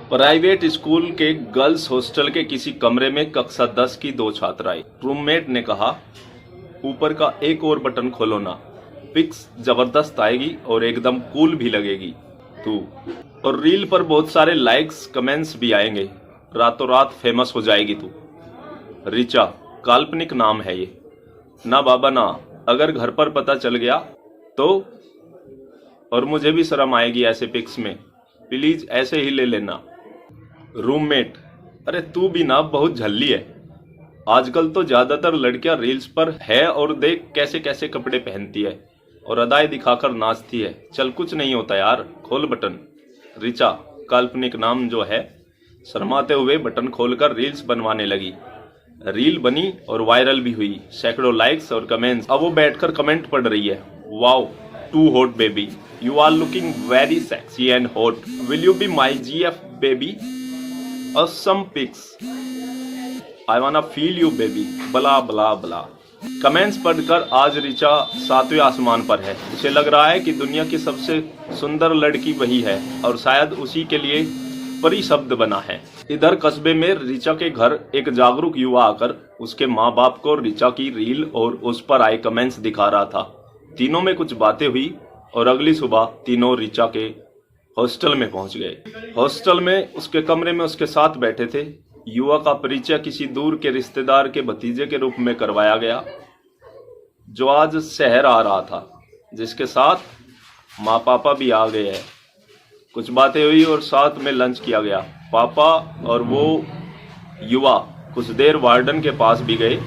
Private school के girls hostel के किसी कमरे में कक्षा 10 की दो छात्राएं। रूममेट ने कहा, ऊपर का एक और बटन खोलो ना, पिक्स जबरदस्त आएगी और एकदम कूल भी लगेगी तू। और रील पर बहुत सारे लाइक्स कमेंट्स भी आएंगे, रातों रात फेमस हो जाएगी तू। रिचा काल्पनिक नाम है ये, ना बाबा ना, अगर घर पर पता चल गया तो। और मुझे भी शर्म आएगी ऐसे पिक्स में, प्लीज ऐसे ही ले लेना। रूममेट, अरे तू भी ना बहुत झल्ली है, आजकल तो ज्यादातर लड़कियां रील्स पर है और देख कैसे कैसे कपड़े पहनती है और अदाएं दिखाकर नाचती है। चल कुछ नहीं होता यार, खोल बटन। रिचा काल्पनिक नाम जो है, शर्माते हुए बटन खोलकर रील्स बनवाने लगी। रील बनी और वायरल भी हुई, सैकड़ों लाइक्स और कमेंट्स। अब वो बैठकर कमेंट पढ़ रही है, wow too hot baby, you are looking very sexy and hot, will you be my GF baby, awesome pics, I wanna feel you baby, बला बला बला। कमेंट्स पढ़कर आज रिचा 7वें आसमान पर है। उसे लग रहा है कि दुनिया की सबसे सुंदर लड़की वही है और शायद उसी के लिए परी शब्द बना है। इधर कस्बे में रिचा के घर एक जागरूक युवा आकर उसके माँ बाप को रिचा की रील और उस पर आए कमेंट्स दिखा रहा था। तीनों में कुछ बातें हुई और अगली सुबह तीनों रिचा के हॉस्टल में पहुंच गए। हॉस्टल में उसके कमरे में उसके साथ बैठे थे। युवा का परिचय किसी दूर के रिश्तेदार के भतीजे के रूप में करवाया गया, जो आज शहर आ रहा था, जिसके साथ माँ पापा भी आ गए हैं। कुछ बातें हुई और साथ में लंच किया गया। पापा और वो युवा कुछ देर वार्डन के पास भी गए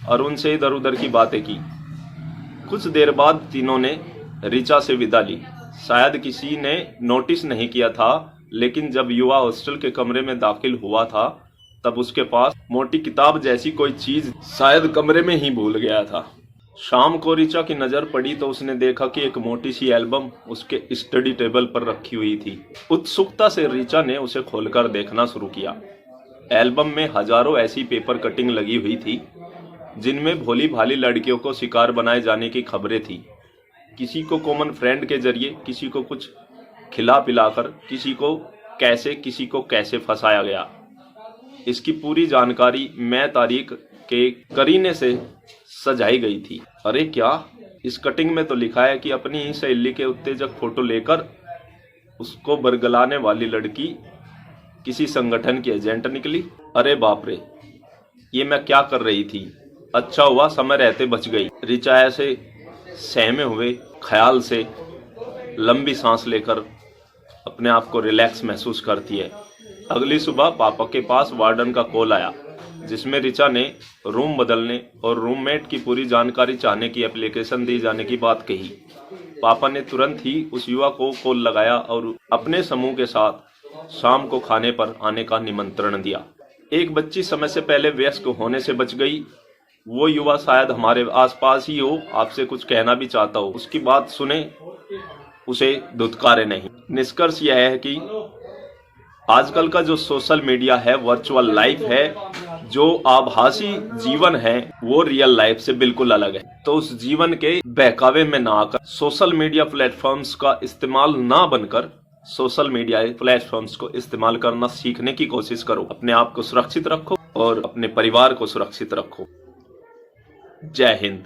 और उनसे इधर उधर की बातें की। कुछ देर बाद तीनों ने रिचा से विदा ली। शायद किसी ने नोटिस नहीं किया था, लेकिन जब युवा हॉस्टल के कमरे में दाखिल हुआ था तब उसके पास मोटी किताब जैसी कोई चीज शायद कमरे में ही भूल गया था। शाम को रिचा की नजर पड़ी तो उसने देखा कि एक मोटी सी एल्बम उसके स्टडी टेबल पर रखी हुई थी। उत्सुकता से रिचा ने उसे खोलकर देखना शुरू किया। एल्बम में हजारों ऐसी पेपर कटिंग लगी हुई थी जिनमें भोली भाली लड़कियों को शिकार बनाए जाने की खबरें थी। किसी को कॉमन फ्रेंड के जरिए, किसी को कुछ खिला पिलाकर, किसी को कैसे फंसाया गया। इसकी पूरी जानकारी मैं तारीख के करीने से सजाई गई थी। अरे क्या, इस कटिंग में तो लिखा है कि अपनी ही सहेली के उत्तेजक फोटो लेकर उसको बरगलाने वाली लड़की किसी संगठन की एजेंट निकली। अरे बाप रे, ये मैं क्या कर रही थी, अच्छा हुआ समय रहते बच गई। रिचा ऐसे सहमे हुए ख्याल से लंबी सांस लेकर अपने आप को रिलैक्स महसूस करती है। अगली सुबह पापा के पास वार्डन का कॉल आया, जिसमें रिचा ने रूम बदलने और रूममेट की पूरी जानकारी चाहने की एप्लीकेशन दी जाने की बात कही। पापा ने तुरंत ही उस युवा को कॉल लगाया और अपने समूह के साथ शाम को खाने पर आने का निमंत्रण दिया। एक बच्ची समय से पहले वयस्क होने से बच गई। वो युवा शायद हमारे आसपास ही हो, आपसे कुछ कहना भी चाहता हो। उसकी बात सुने, उसे धुतकारे नहीं। निष्कर्ष यह है कि आजकल का जो सोशल मीडिया है, वर्चुअल लाइफ है, जो आभासी जीवन है, वो रियल लाइफ से बिल्कुल अलग है। तो उस जीवन के बहकावे में ना आकर सोशल मीडिया प्लेटफॉर्म्स का इस्तेमाल ना बनकर सोशल मीडिया प्लेटफॉर्म्स को इस्तेमाल करना सीखने की कोशिश करो। अपने आप को सुरक्षित रखो और अपने परिवार को सुरक्षित रखो। जय हिंद।